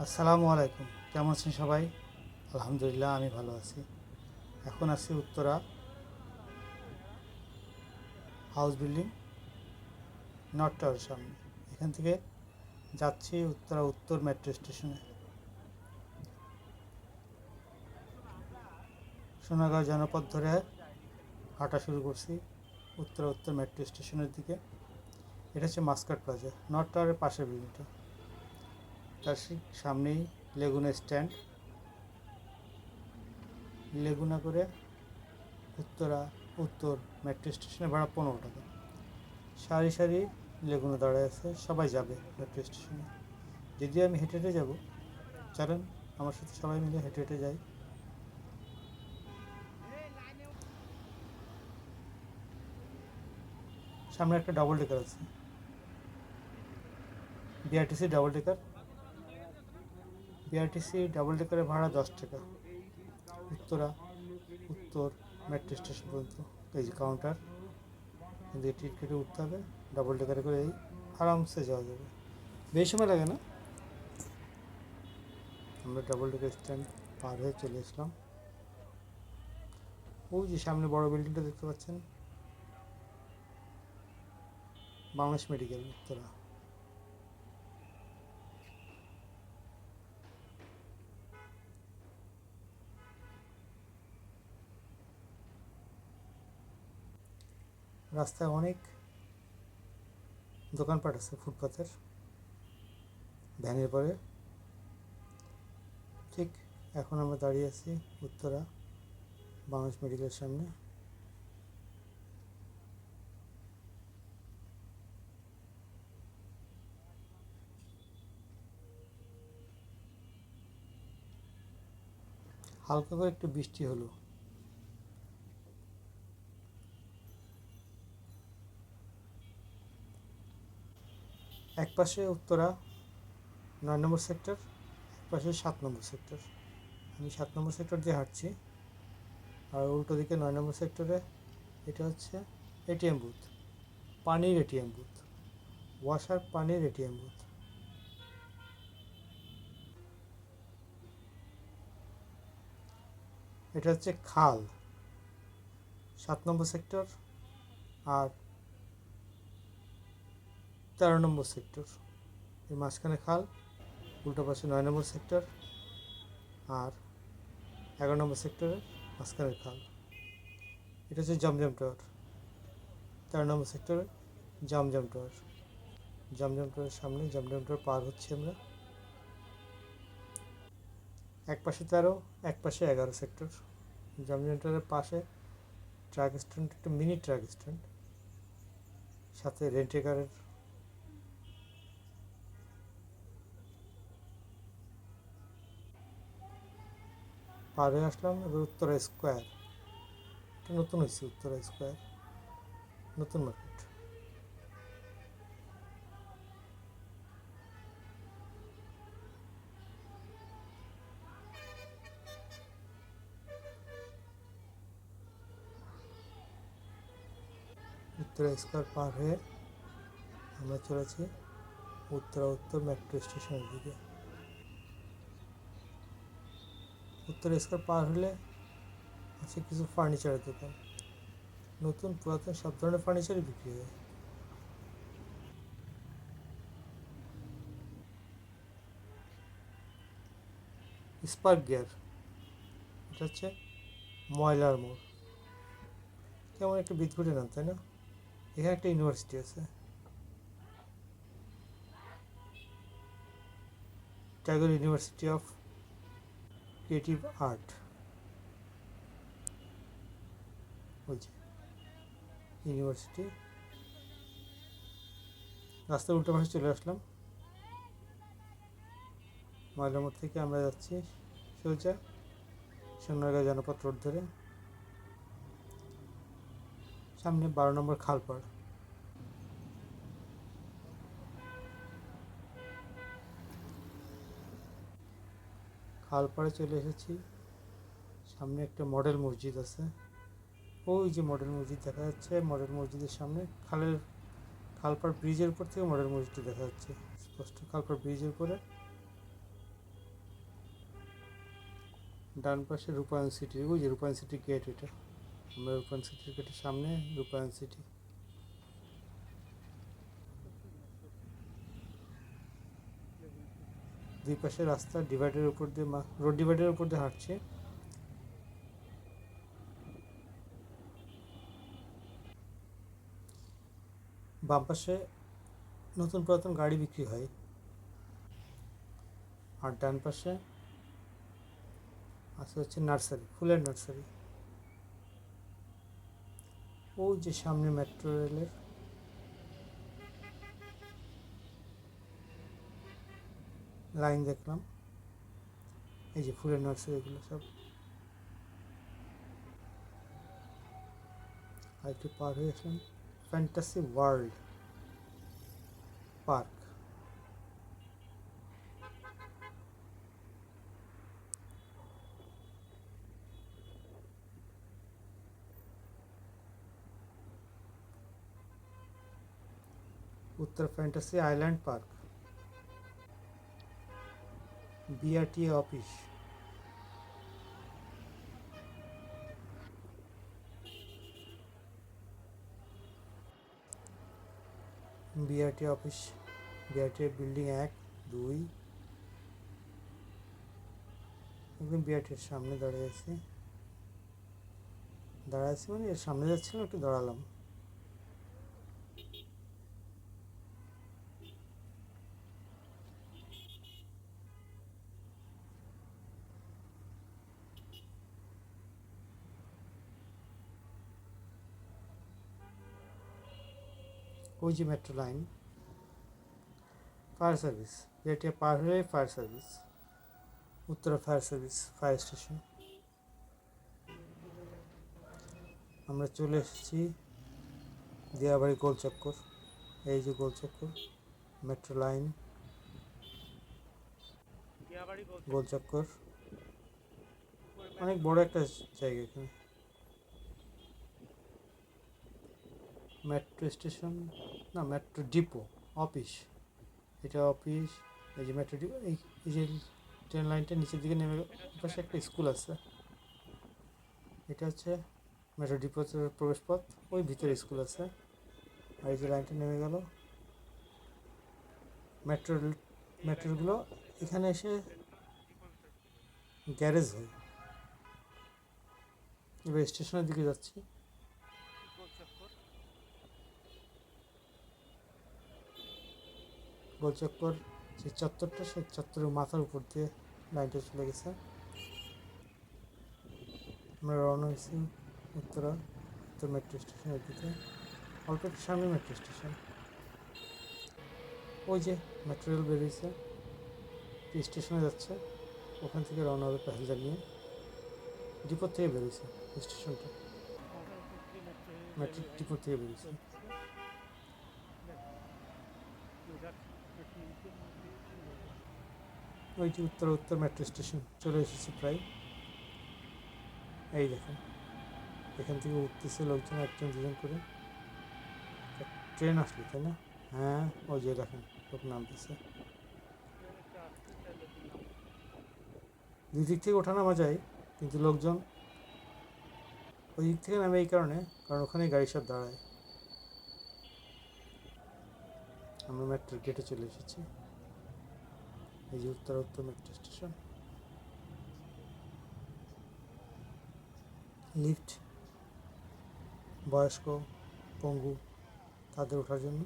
আসসালামু আলাইকুম। কেমন আছেন সবাই? আলহামদুলিল্লাহ, আমি ভালো আছি। এখন আছি উত্তরা হাউস বিল্ডিং নর্থ টাওয়ারের সামনে। এখান থেকে যাচ্ছি উত্তরা উত্তর মেট্রো স্টেশনে। সোনারগাঁও জনপথ ধরে হাঁটা শুরু করছি উত্তরা উত্তর মেট্রো স্টেশনের দিকে। এটা হচ্ছে মাস্কাট প্লাজা, নর্থ টাওয়ারের পাশের বিল্ডিংটা। তার সামনেই লেগুনা স্ট্যান্ড। লেগুনা করে উত্তরা উত্তর মেট্রো স্টেশনে ভাড়া 15 টাকা। সারি সারি লেগুনা দাঁড়ায় আছে, সবাই যাবে মেট্রো স্টেশনে। যদিও আমি হেঁটে হেঁটে যাবো, চলেন আমার সাথে সবাই মিলে হেঁটে হেঁটে যাই। সামনে একটা ডাবল ডেকার আছে, BRTC double decker. BRTC double ডেকারের ভাড়া 10 টাকা উত্তরা উত্তর মেট্রো স্টেশন পর্যন্ত। এই যে কাউন্টার, কিন্তু এই টিকিট কেটে উঠতে হবে। ডাবল ডেকারে করে এই আরামসে যাওয়া যাবে, বেশি সময় লাগে না। আমরা ডাবল ডেকার স্ট্যান্ড পার হয়ে চলে আসলাম। ওই যে সামনে বড় বিল্ডিংটা দেখতে পাচ্ছেন, বাংলাদেশ মেডিকেল উত্তরা। রাস্তায় অনেক দোকানপাট আছে ফুটপাতের, ভ্যানের পরে। ঠিক এখন আমরা দাঁড়িয়ে আছি উত্তরা বাংলাদেশ মেডিকেলের সামনে। হালকা করে একটু বৃষ্টি হলো। এক পাশে উত্তরা 9 নম্বর সেক্টর, এক পাশে 7 নম্বর সেক্টর। আমি 7 নম্বর সেক্টর দিয়ে হাঁটছি, আর উল্টো দিকে 9 নম্বর সেক্টরে এটা হচ্ছে এটিএম বুথ, পানির এটিএম বুথ, ওয়াসার পানির এটিএম বুথ। এটা হচ্ছে খাল, 7 নম্বর সেক্টর আর 13 নম্বর সেক্টর। এর মাঝখানে খাল, উল্টো পাশে 9 নম্বর সেক্টর আর 11 নম্বর সেক্টরের মাঝখানের খাল। এটা হচ্ছে জমজম টাওয়ার, 13 নম্বর সেক্টরে জমজম টাওয়ার। জমজম টাওয়ারের সামনে জমজম টাওয়ার পার হচ্ছে আমরা। এক পাশে 13, এক পাশে 11 সেক্টর। জমজম টাওয়ারের পাশে ট্রাক স্ট্যান্ড, একটা মিনি ট্রাক স্ট্যান্ড, সাথে রেন্টেকারের। পার হয়ে আসলাম এবার উত্তরা স্কোয়ার। এটা নতুন হয়েছে উত্তরা স্কোয়ার, নতুন মার্কেট। উত্তরা স্কোয়ার পার হয়ে আমরা চলেছি উত্তরা উত্তর মেট্রো স্টেশনের দিকে। উত্তরা স্কোয়ার পার হলে আছে কিছু ফার্নিচারের দোকান, নতুন পুরাতন সব ধরনের ফার্নিচারই বিক্রি হয়। স্পার্ক গিয়ার, এটা হচ্ছে ময়লার মোড়। কেমন একটা বিদঘুটে নাম, তাই না? এখানে একটা ইউনিভার্সিটি আছে, tiger university of creative art. ওই যে ইউনিভার্সিটি। রাস্তার উল্টো পাশে চলে আসলাম। ময়লার মোড় থেকে আমরা যাচ্ছি সোজা সোনারগাঁও জনপথ রোড ধরে। সামনে 12 নম্বর খালপাড়। খালপাড়ে চলে এসেছি। সামনে একটা মডেল মসজিদ আছে, ওই যে মডেল মসজিদ দেখা যাচ্ছে। মডেল মসজিদের সামনে খালপাড় ব্রিজের উপর থেকে মডেল মসজিদটা দেখা যাচ্ছে স্পষ্ট। খালপাড় ব্রিজের উপরে ডান পাশে রূপায়ণ সিটি, ওই যে রূপায়ণ সিটি গেট, এটা আমরা রূপায়ণ সিটির গেটের সামনে রূপায়ণ সিটি। দুই পাশে রাস্তা ডিভাইডের উপর দিয়ে, রোড ডিভাইডের উপর দিয়ে হাঁটছে। বাম পাশে নতুন পুরাতন গাড়ি বিক্রি হয়, আর ডান পাশে আছে হচ্ছে নার্সারি, ফুলের নার্সারি। ওই যে সামনে মেট্রো রেলের লাইন দেখলাম, এই যে ফুলের নার্সারিগুলো সব। আর একটু পার হয়ে আসলাম ফ্যান্টাসি ওয়ার্ল্ড পার্ক। উত্তর fantasy island park, BRTA office. BRT office, BRT building 1, 2, একদম বিআরটির সামনে দাঁড়িয়ে আছি মানে এর সামনে যাচ্ছিলাম, একটু দাঁড়ালাম। ওই যে metro line, fire service, BRT পার হয়ে fire service, Uttara fire service, fire station. আমরা চলে এসেছি দিয়াবাড়ি গোলচক্কর। এই যে গোলচক্কর, মেট্রো লাইন, গোলচক্কর, অনেক বড় একটা জায়গা এখানে। মেট্রো স্টেশন না, মেট্রো ডিপো অফিস, এটা অফিস। এই যে মেট্রো ডিপো, এই যে ট্রেন লাইনটা নিচের দিকে নেমে গেল, পাশে একটা স্কুল আছে। এটা হচ্ছে মেট্রো ডিপোর প্রবেশ পথ, ওই ভিতরে স্কুল আছে। আর এই যে লাইনটা নেমে গেল, মেট্রোগুলো এখানে এসে গ্যারেজ হয়। এবার স্টেশনের দিকে যাচ্ছি। গোলচক্কর যে চত্বরটা, সেই চত্বরের মাথার উপর দিয়ে লাইনটা চলে গেছে। আমরা রওনা হয়েছি উত্তর মেট্রো স্টেশনের দিকে, অল্প একটু সামনে মেট্রো স্টেশন। ওই যে মেট্রো রেল বেরিয়েছে, স্টেশনে যাচ্ছে, ওখান থেকে রওনা হবে প্যাসেঞ্জার নিয়ে। ডিপোর থেকে বেরিয়েছে স্টেশনটা, মেট্রো ডিপোর থেকে বেরিয়েছে। ওই যে উত্তর মেট্রো স্টেশন চলে এসেছি প্রায়। এই দেখেন, এখান থেকে উঠতেছে লোকজন, একজন দুজন করে। ট্রেন আসলো তাই না? হ্যাঁ, ওই যে দেখেন লোক নামতেছে। দুই দিক থেকে ওঠা নামা যায়, কিন্তু লোকজন ওই দিক থেকে নামে এই কারণে, কারণ ওখানে গাড়ি সব দাঁড়ায়। আমরা মেট্রোর গেটে চলে এসেছি। এই যে উত্তর মেট্রো স্টেশন। লিফট বয়স্ক, পঙ্গু তাদের ওঠার জন্য।